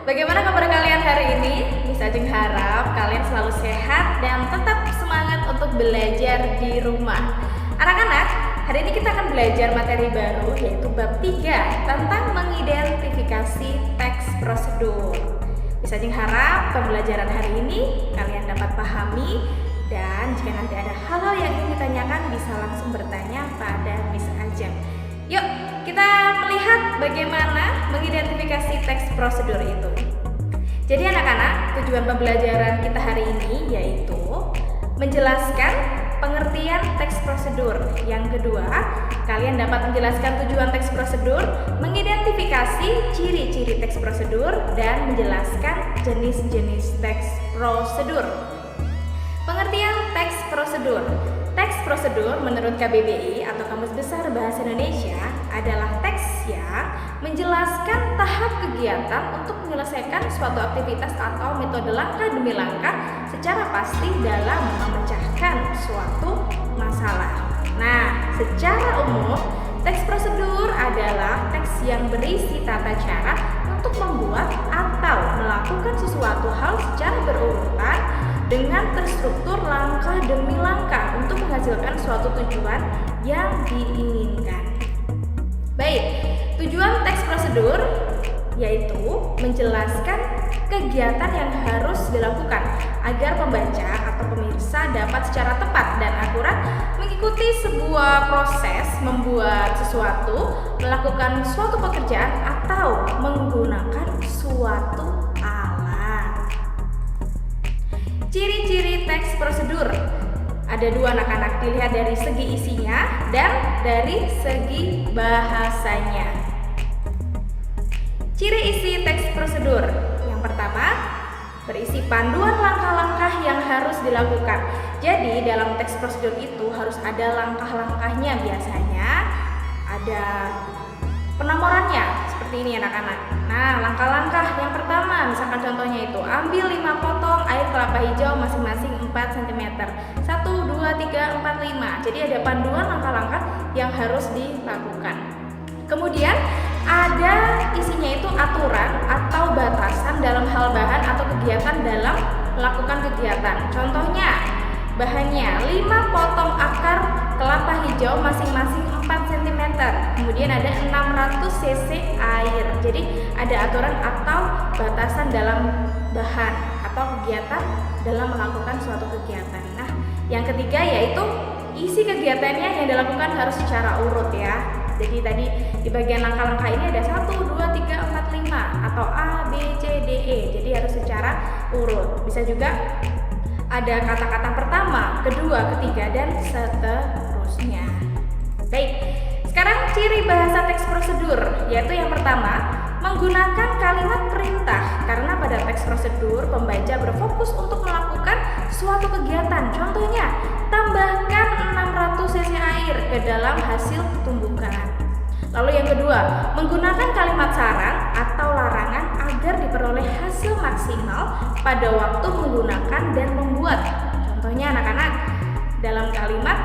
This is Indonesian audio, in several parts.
Bagaimana kabar kalian hari ini? Bisa Ajeng harap kalian selalu sehat dan tetap semangat untuk belajar di rumah. Anak-anak, hari ini kita akan belajar materi baru yaitu bab 3 tentang mengidentifikasi teks prosedur. Bisa Ajeng harap pembelajaran hari ini kalian dapat pahami, dan jika nanti ada hal-hal yang ingin ditanyakan bisa langsung bertanya pada Miss Ajeng. Yuk, kita melihat bagaimana mengidentifikasi teks prosedur itu. Jadi anak-anak, tujuan pembelajaran kita hari ini yaitu menjelaskan pengertian teks prosedur. Yang kedua, kalian dapat menjelaskan tujuan teks prosedur, mengidentifikasi ciri-ciri teks prosedur, dan menjelaskan jenis-jenis teks prosedur. Pengertian teks prosedur. Teks prosedur menurut KBBI atau Kamus Besar Bahasa Indonesia adalah teks yang menjelaskan tahap kegiatan untuk menyelesaikan suatu aktivitas atau metode langkah demi langkah secara pasti dalam memecahkan suatu masalah. Nah, secara umum, teks prosedur adalah teks yang berisi tata cara untuk membuat atau melakukan sesuatu hal secara berurutan dengan terstruktur langkah demi langkah untuk menghasilkan suatu tujuan yang diinginkan. Baik, tujuan teks prosedur yaitu menjelaskan kegiatan yang harus dilakukan agar pembaca atau pemirsa dapat secara tepat dan akurat mengikuti sebuah proses membuat sesuatu, melakukan suatu pekerjaan, atau menggunakan suatu alat. Ciri-ciri teks prosedur ada dua anak-anak, dilihat dari segi isinya dan dari segi bahasanya. Ciri isi teks prosedur yang pertama, berisi panduan langkah-langkah yang harus dilakukan. Jadi dalam teks prosedur itu harus ada langkah-langkahnya, biasanya ada penomorannya seperti ini anak-anak. Nah, langkah-langkah yang pertama, misalkan contohnya itu ambil 5 potong air kelapa hijau masing-masing 4 cm. 1, 2, 3, 4, 5. Jadi ada panduan langkah-langkah yang harus dilakukan. Kemudian ada isinya itu aturan atau batasan dalam hal bahan atau kegiatan dalam melakukan kegiatan. Contohnya, bahannya 5 potong akar kelapa hijau masing-masing 4 cm. Kemudian ada 600 cc air. Jadi ada aturan atau batasan dalam bahan atau kegiatan dalam melakukan suatu kegiatan. Nah, yang ketiga yaitu isi kegiatannya yang dilakukan harus secara urut ya. Jadi tadi di bagian langkah-langkah ini ada 1, 2, 3, 4, 5 atau A, B, C, D, E. Jadi harus secara urut. Bisa juga ada kata-kata pertama, kedua, ketiga, dan seterusnya. Baik, sekarang ciri bahasa teks prosedur, yaitu yang pertama, menggunakan kalimat perintah. Karena pada teks prosedur, pembaca berfokus untuk melakukan suatu kegiatan. Contohnya, tambahkan 600 cc air ke dalam hasil tumbukan. Lalu yang kedua, menggunakan kalimat saran atau larangan agar diperoleh hasil maksimal pada waktu menggunakan dan membuat. Contohnya anak-anak, dalam kalimat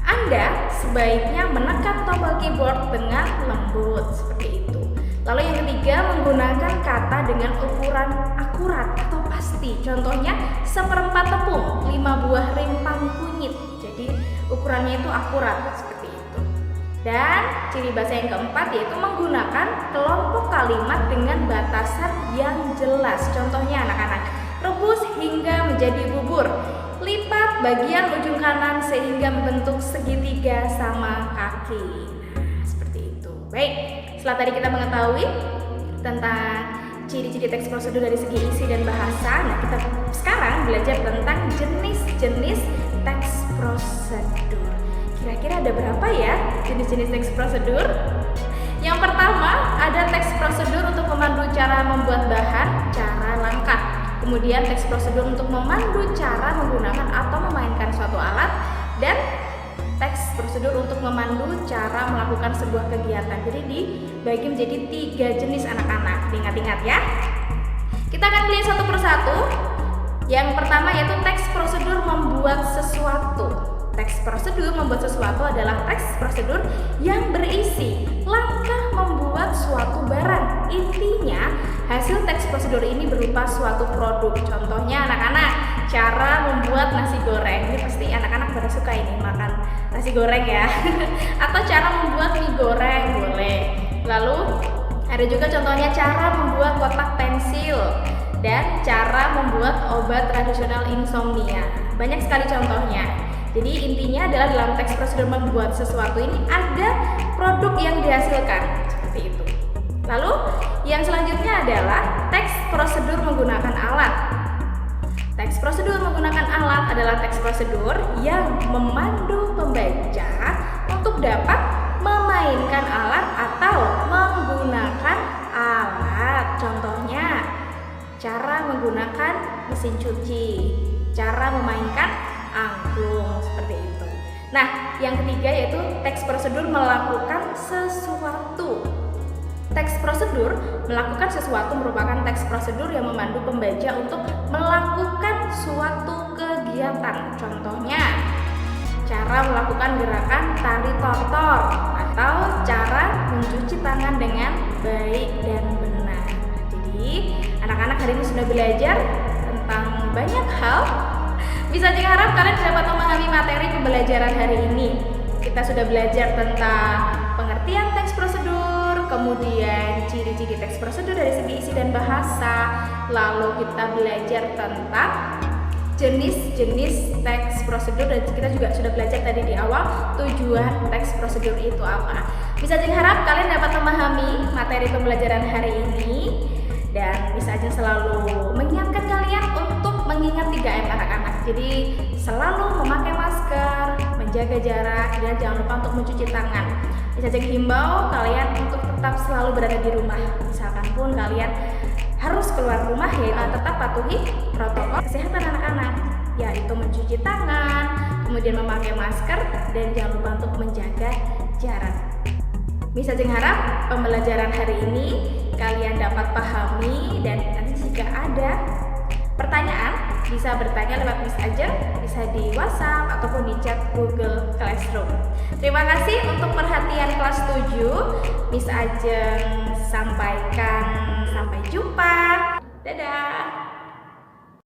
Anda sebaiknya menekan tombol keyboard dengan lembut, seperti itu. Lalu yang ketiga, menggunakan kata dengan ukuran akurat atau pasti. Contohnya, 1/4 tepung, 5 buah rimpang kunyit. Jadi ukurannya itu akurat, seperti itu. Dan ciri bahasa yang keempat yaitu menggunakan kelompok kalimat dengan batasan yang jelas. Contohnya anak-anak, rebus hingga menjadi bubur, lipat bagian ujung kanan sehingga membentuk segitiga sama kaki. Nah, seperti itu. Baik, setelah tadi kita mengetahui tentang ciri-ciri teks prosedur dari segi isi dan bahasa, nah kita sekarang belajar tentang jenis-jenis teks prosedur. Kira-kira ada berapa ya jenis-jenis teks prosedur? Yang pertama, ada teks prosedur untuk memandu cara membuat bahan, cara langkah. Kemudian teks prosedur untuk memandu cara menggunakan atau memainkan suatu alat, dan teks prosedur untuk memandu cara melakukan sebuah kegiatan. Jadi dibagi menjadi 3 jenis anak-anak. Ingat-ingat ya. Kita akan lihat satu persatu. Yang pertama yaitu teks prosedur membuat sesuatu. Teks prosedur membuat sesuatu adalah teks prosedur yang berisi langkah membuat suatu barang. Intinya, hasil teks prosedur prosedur ini berupa suatu produk. Contohnya anak-anak, cara membuat nasi goreng. Ini pasti anak-anak pada suka ini makan nasi goreng ya. Atau cara membuat mie goreng boleh. Lalu ada juga contohnya cara membuat kotak pensil dan cara membuat obat tradisional insomnia. Banyak sekali contohnya. Jadi intinya adalah dalam teks prosedur membuat sesuatu ini ada produk yang dihasilkan seperti itu. Lalu yang selanjutnya adalah teks prosedur menggunakan alat. Teks prosedur menggunakan alat adalah teks prosedur yang memandu pembaca untuk dapat memainkan alat atau menggunakan alat. Contohnya, cara menggunakan mesin cuci, cara memainkan angklung, seperti itu. Nah, yang ketiga yaitu teks prosedur melakukan sesuatu. Teks prosedur melakukan sesuatu merupakan teks prosedur yang memandu pembaca untuk melakukan suatu kegiatan. Contohnya, cara melakukan gerakan tari tortor atau cara mencuci tangan dengan baik dan benar. Jadi, anak-anak hari ini sudah belajar tentang banyak hal. Bisa Cing harap kalian dapat memahami materi pembelajaran hari ini. Kita sudah belajar tentang pengertian teks prosedur, kemudian ciri-ciri teks prosedur dari segi isi dan bahasa. Lalu kita belajar tentang jenis-jenis teks prosedur dan kita juga sudah belajar tadi di awal tujuan teks prosedur itu apa. Bisa Cing harap kalian dapat memahami materi pembelajaran hari ini dan bisa aja selalu mengingatkan kalian untuk mengingat 3M anak-anak. Jadi selalu memakai masker, menjaga jarak, dan jangan lupa untuk mencuci tangan. Bisa Cing himbau kalian untuk tetap selalu berada di rumah. Misalkan pun kalian harus keluar rumah ya tetap patuhi protokol kesehatan anak-anak, yaitu mencuci tangan, kemudian memakai masker, dan jangan lupa untuk menjaga jarak. Bisa Cing harap pembelajaran hari ini kalian dapat pahami dan nanti jika ada pertanyaan bisa bertanya lewat Miss Ajeng, bisa di WhatsApp ataupun di chat Google Classroom. Terima kasih untuk perhatian kelas 7. Miss Ajeng sampaikan sampai jumpa. Dadah.